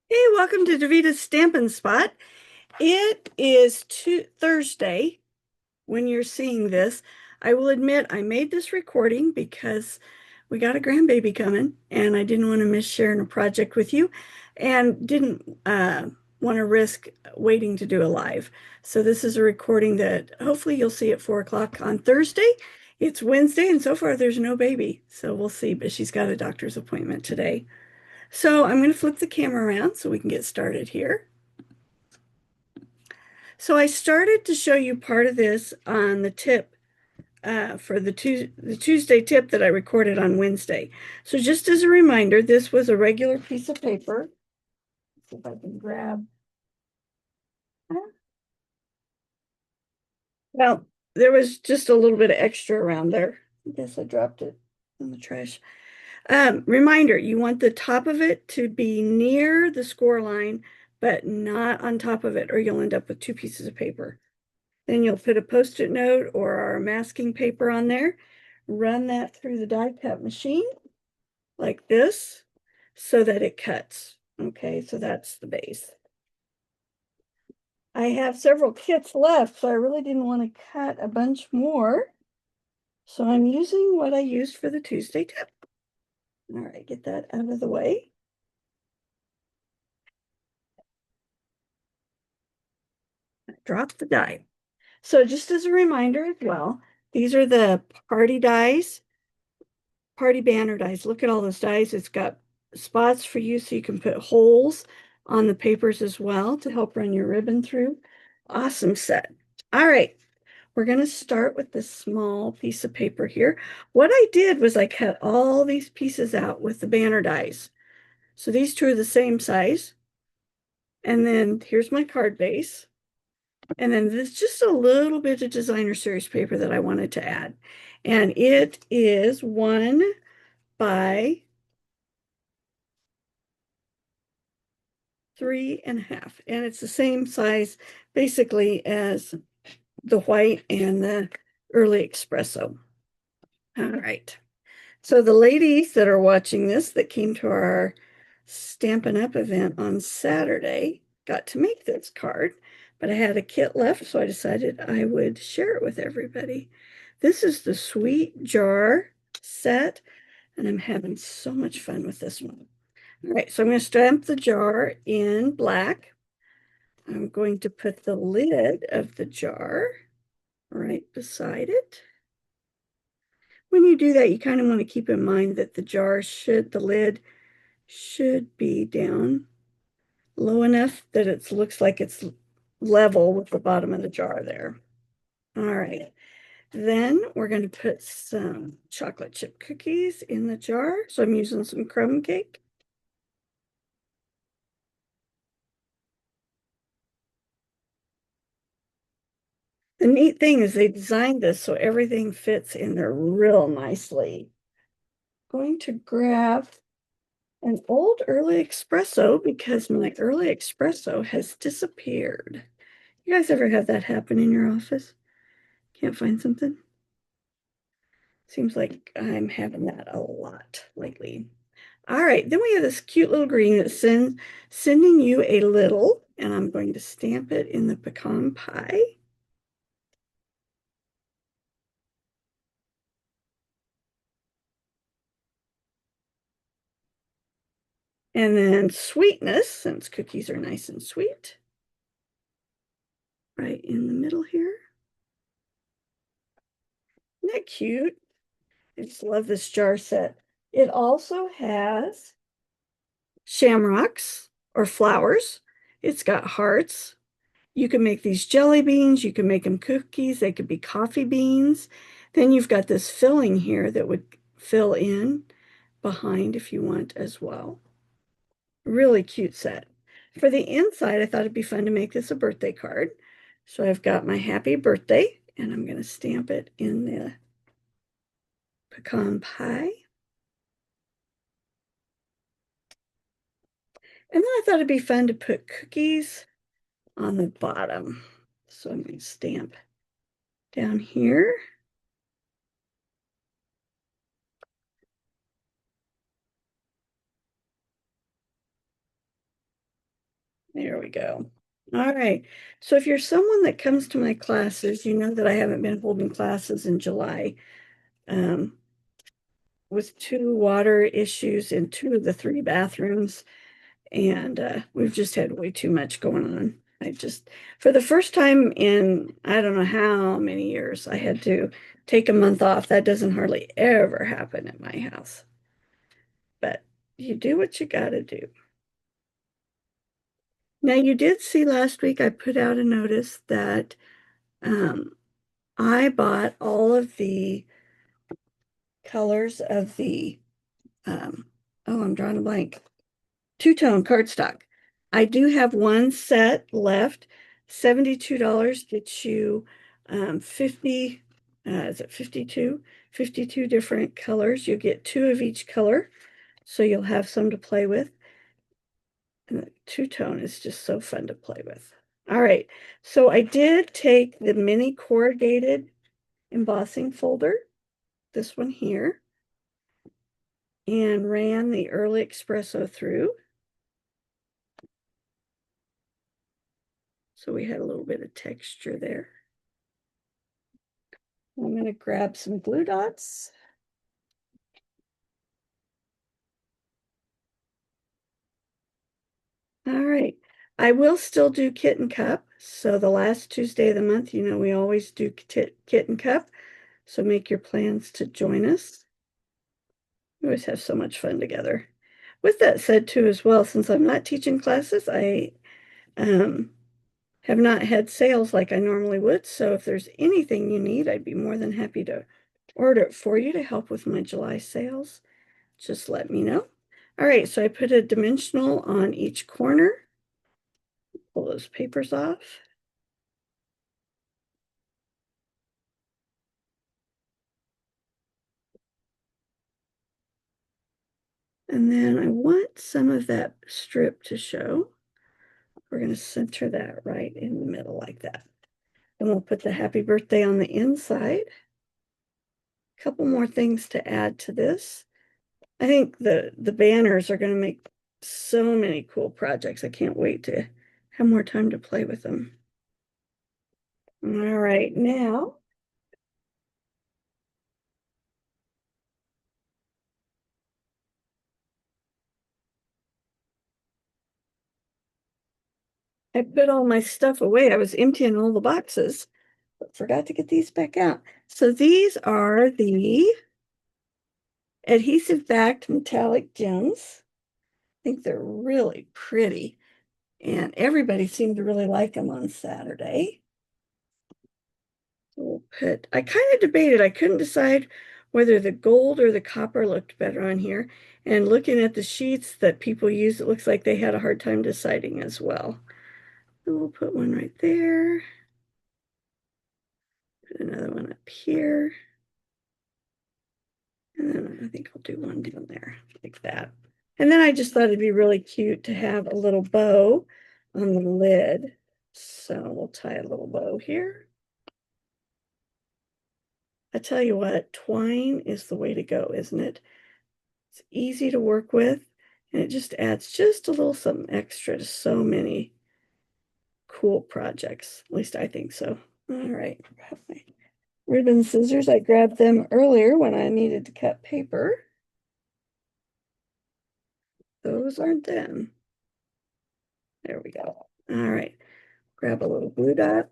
Hey, welcome to Davita's Stampin' Spot. It is Thursday when you're seeing this. I will admit I made this recording because we got a grandbaby coming and I didn't want to miss sharing a project with you and didn't want to risk waiting to do a live. So this is a recording that hopefully you'll see at 4 o'clock on Thursday. It's Wednesday and so far there's no baby. So we'll see, but she's got a doctor's appointment today. So I'm going to flip the camera around so we can get started here. So I started to show you part of this on the tip for the Tuesday tip that I recorded on Wednesday. So just as a reminder, this was a regular piece of paper. Let's see if I can grab. Well, there was just a little bit of extra around there. I guess I dropped it in the trash. Reminder, you want the top of it to be near the score line, but not on top of it, or you'll end up with two pieces of paper. Then you'll put a Post-it note or our masking paper on there, run that through the die cut machine like this so that it cuts. Okay, so that's the base. I have several kits left, so I really didn't want to cut a bunch more. So I'm using what I used for the Tuesday tip. All right, get that out of the way. Drop the die. So just as a reminder as well, these are the party dies, party banner dies. Look at all those dies. It's got spots for you so you can put holes on the papers as well to help run your ribbon through. Awesome set. All right, we're going to start with this small piece of paper here. What I did was I cut all these pieces out with the banner dies. So these two are the same size. And then here's my card base. And then there's just a little bit of designer series paper that I wanted to add. And it is 1 by 3.5. And it's the same size basically as the white and the early espresso. All right. So the ladies that are watching this that came to our Stampin' Up event on Saturday got to make this card, but I had a kit left, so I decided I would share it with everybody. This is the Sweet Jar set, and I'm having so much fun with this one. All right, so I'm going to stamp the jar in black. I'm going to put the lid of the jar right beside it. When you do that, you kind of want to keep in mind that the lid should be down low enough that it looks like it's level with the bottom of the jar there. All right. Then we're going to put some chocolate chip cookies in the jar. So I'm using some crumb cake. The neat thing is they designed this so everything fits in there real nicely. Going to grab an old early espresso because my early espresso has disappeared. You guys ever have that happen in your office? Can't find something? Seems like I'm having that a lot lately. All right, then we have this cute little green that's sending you a little, and I'm going to stamp it in the pecan pie. And then sweetness, since cookies are nice and sweet, right in the middle here. Isn't that cute? I just love this jar set. It also has shamrocks or flowers. It's got hearts. You can make these jelly beans. You can make them cookies. They could be coffee beans. Then you've got this filling here that would fill in behind if you want as well. Really cute set. For the inside, I thought it'd be fun to make this a birthday card. So I've got my happy birthday, and I'm going to stamp it in the pecan pie. And then I thought it'd be fun to put cookies on the bottom. So I'm going to stamp down here. There we go. All right. So if you're someone that comes to my classes, you know that I haven't been holding classes in July um, with two water issues in two of the three bathrooms. And we've just had way too much going on. For the first time in I don't know how many years, I had to take a month off. That doesn't hardly ever happen at my house. But you do what you got to do. Now, you did see last week I put out a notice that um, I bought all of the colors of the, um, oh, I'm drawing a blank, two-tone cardstock. I do have one set left. $72 gets you 50, is it 52? 52 different colors. You get two of each color, so you'll have some to play with. And the two-tone is just so fun to play with. All right, so I did take the mini corrugated embossing folder, this one here, and ran the early espresso through. So we had a little bit of texture there. I'm going to grab some glue dots. All right. I will still do kitten cup. So the last Tuesday of the month, you know, we always do kitten cup. So make your plans to join us. We always have so much fun together. With that said, too, as well, since I'm not teaching classes, I have not had sales like I normally would. So if there's anything you need, I'd be more than happy to order it for you to help with my July sales. Just let me know. All right, so I put a dimensional on each corner. Pull those papers off. And then I want some of that strip to show. We're going to center that right in the middle like that. Then we'll put the happy birthday on the inside. A couple more things to add to this. I think the banners are going to make so many cool projects. I can't wait to have more time to play with them. All right, now I put all my stuff away. I was emptying all the boxes, but forgot to get these back out. So these are the adhesive backed metallic gems. I think they're really pretty, and everybody seemed to really like them on Saturday. I kind of debated, I couldn't decide whether the gold or the copper looked better on here. And looking at the sheets that people use, it looks like they had a hard time deciding as well. So we'll put one right there. Put another one up here. And then I think I'll do one down there like that. And then I just thought it'd be really cute to have a little bow on the lid. So we'll tie a little bow here. I tell you what, twine is the way to go, isn't it? It's easy to work with, and it just adds just a little something extra to so many cool projects. At least I think so. All right, grab my ribbon scissors. I grabbed them earlier when I needed to cut paper. Those aren't them. There we go. All right, grab a little glue dot.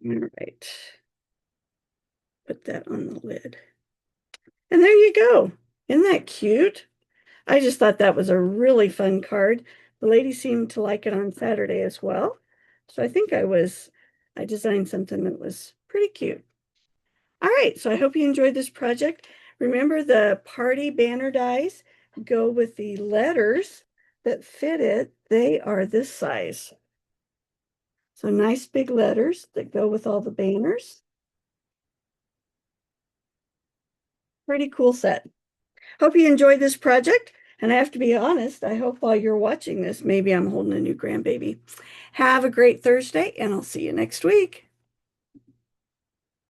All right, put that on the lid. And there you go. Isn't that cute? I just thought that was a really fun card. The lady seemed to like it on Saturday as well. So I designed something that was pretty cute. All right, so I hope you enjoyed this project. Remember, the party banner dies go with the letters that fit it. They are this size. So nice big letters that go with all the banners. Pretty cool set. Hope you enjoyed this project. And I have to be honest, I hope while you're watching this, maybe I'm holding a new grandbaby. Have a great Thursday, and I'll see you next week.